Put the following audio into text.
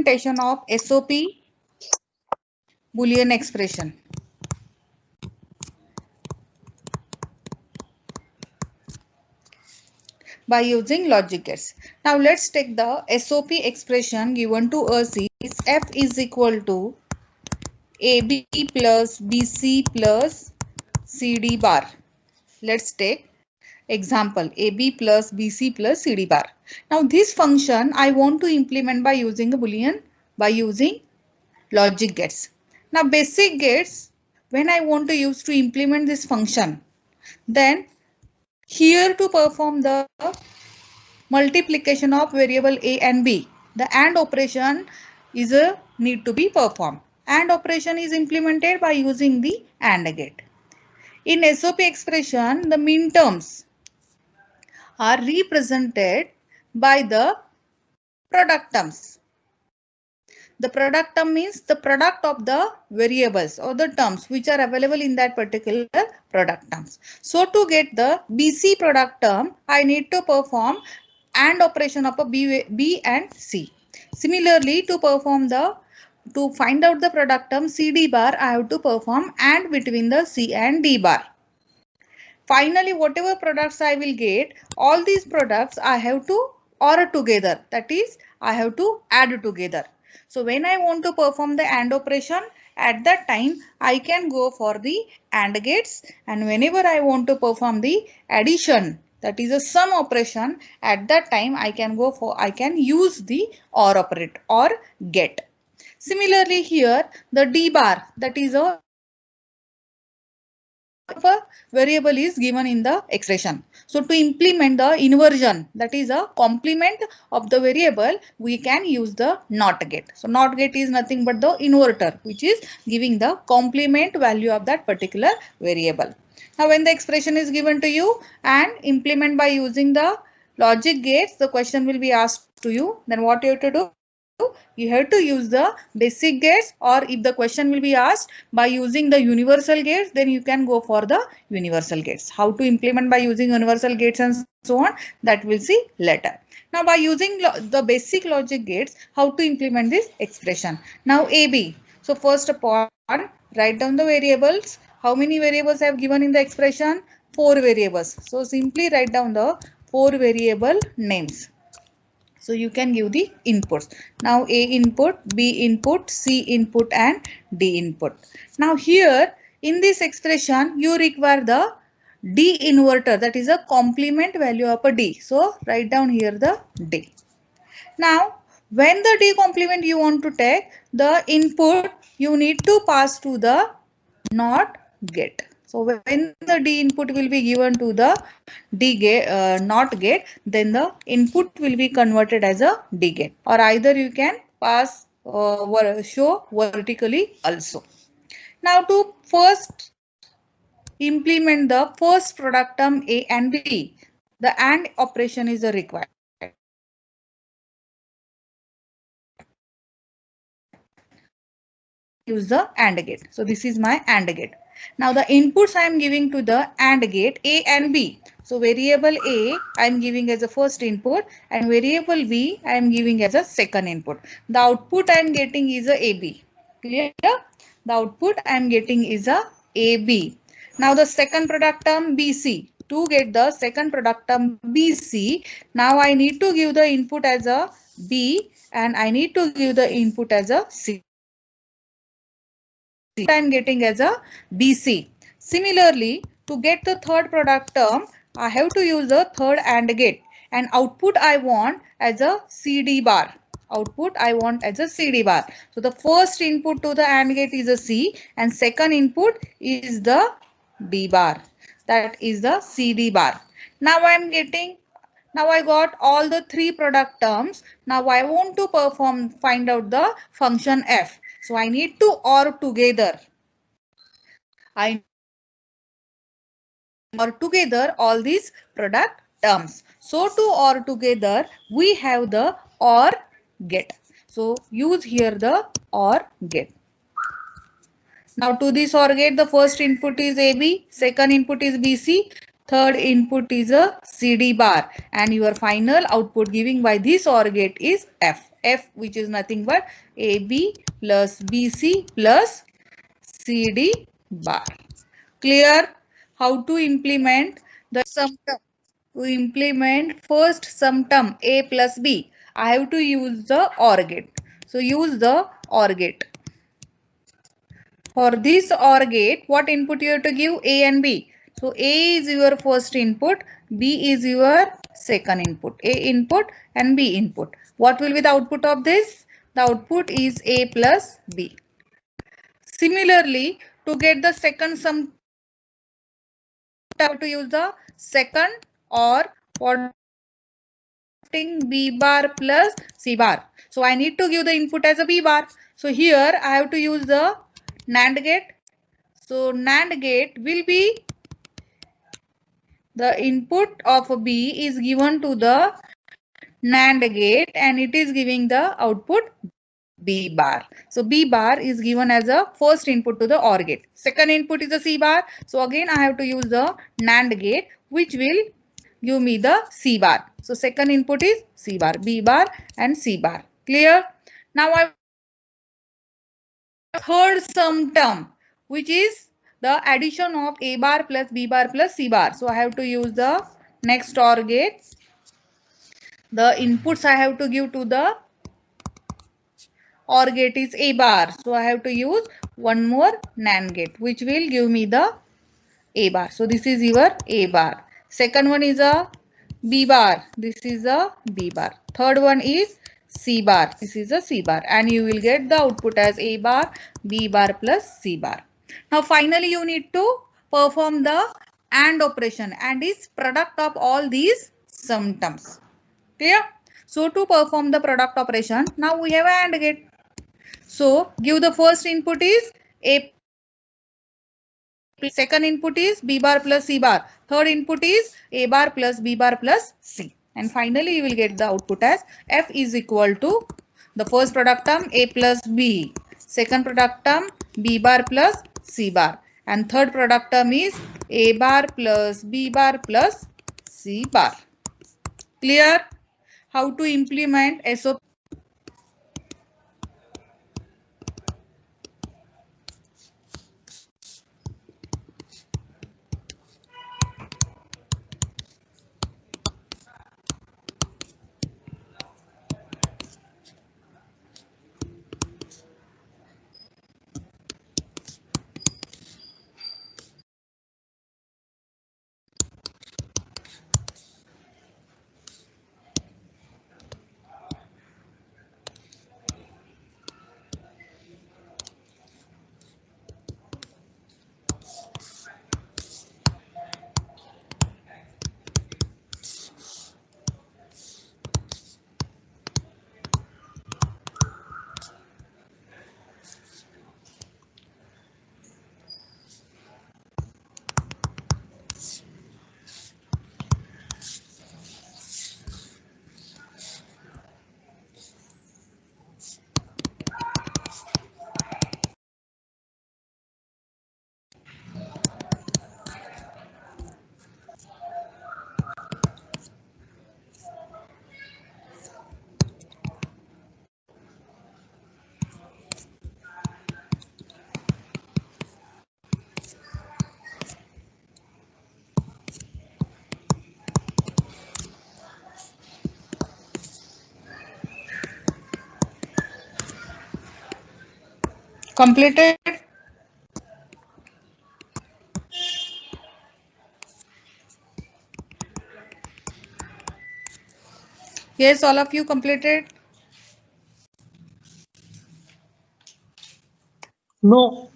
implementation of SOP Boolean expression. By using logic gates. Now let's take the SOP expression given to us is F is equal to AB plus BC plus CD bar. Let's take example AB plus BC plus CD bar. Now this function I want to implement by using a Boolean, by using logic gates. Now basic gates, when I want to use to implement this function, then here to perform the multiplication of variable A and B, the AND operation is a need to be performed. AND operation is implemented by using the AND gate. In SOP expression, the min terms are represented by the product terms. The product term means the product of the variables or the terms which are available in that particular product terms. So to get the BC product term, I need to perform AND operation of a B and C. Similarly, to find out the product term CD bar, I have to perform AND between the C and D bar. Finally, whatever products I will get, all these products I have to OR together. That is, I have to add together. So when I want to perform the AND operation, at that time I can go for the AND gates, and whenever I want to perform the addition, that is a sum operation, at that time I can use the OR operator or get. Similarly here the D bar, that is a variable is given in the expression. So to implement the inversion, that is a complement of the variable, we can use the NOT gate. So NOT gate is nothing but the inverter, which is giving the complement value of that particular variable. Now when the expression is given to you and implement by using the logic gates, the question will be asked to you. Then what you have to do? You have to use the basic gates, or if the question will be asked by using the universal gates, then you can go for the universal gates. How to implement by using universal gates and so on, that we'll see later. Now by using the basic logic gates, how to implement this expression. Now AB. So first upon, write down the variables. How many variables I have given in the expression? 4 variables. So simply write down the 4 variable names. So you can give the inputs. Now A input, B input, C input and D input. Now here in this expression you require the D inverter, that is a complement value of a D. So write down here the D. Now when the D complement you want to take, the input you need to pass to the NOT gate. So when the D input will be given to the D gate, NOT gate, then the input will be converted as a D gate, or either you can pass show vertically also. Now to first implement the first product term A and B, the AND operation is required. Use the AND gate. So this is my AND gate. Now the inputs I am giving to the AND gate A and B. So variable A I am giving as a first input and variable B I am giving as a second input. The output I am getting is a AB. Clear? The output I am getting is a AB. Now the second product term BC. To get the second product term BC, now I need to give the input as a B and I need to give the input as a C. I am getting as a BC. Similarly, to get the third product term, I have to use the third AND gate, and output I want as a CD bar. Output I want as a CD bar. So the first input to the AND gate is a C and second input is the D bar. That is the CD bar. Now I got all the 3 product terms. Now I want to find out the function F. So I need to OR together. I OR together all these product terms. So to OR together, we have the OR get. So use here the OR get. Now to this OR get, the first input is AB, second input is BC, third input is a CD bar, and your final output giving by this OR gate is F. F, which is nothing but AB plus BC plus CD bar. Clear? How to implement the sum term? To implement first sum term A plus B, I have to use the OR gate. So use the OR gate. For this OR gate, what input you have to give? A and B. So A is your first input, B is your second input. A input and B input. What will be the output of this? The output is A plus B. Similarly, to get the second sum, have to use the second or what B bar plus C bar. So I need to give the input as a B bar. So here I have to use the NAND gate. So NAND gate will be the input of B is given to the NAND gate and it is giving the output B bar. So B bar is given as a first input to the OR gate. Second input is the C bar. So again I have to use the NAND gate which will give me the C bar. So second input is C bar, B bar and C bar. Clear? Now I third sum term which is the addition of A bar plus B bar plus C bar. So I have to use the next OR gate. The inputs I have to give to the OR gate is A bar. So I have to use one more NAND gate which will give me the A bar. So this is your A bar. Second one is a B bar. This is a B bar. Third one is C bar. This is a C bar. And you will get the output as A bar, B bar plus C bar. Now finally you need to perform the AND operation. AND is product of all these sum terms. Clear? So to perform the product operation, now we have an AND gate. So give the first input is A, second input is B bar plus C bar, third input is A bar plus B bar plus C, and finally you will get the output as F is equal to the first product term A plus B, second product term B bar plus C bar, and third product term is A bar plus B bar plus C bar. Clear? How to implement SOP? Completed? Yes, all of you completed? No.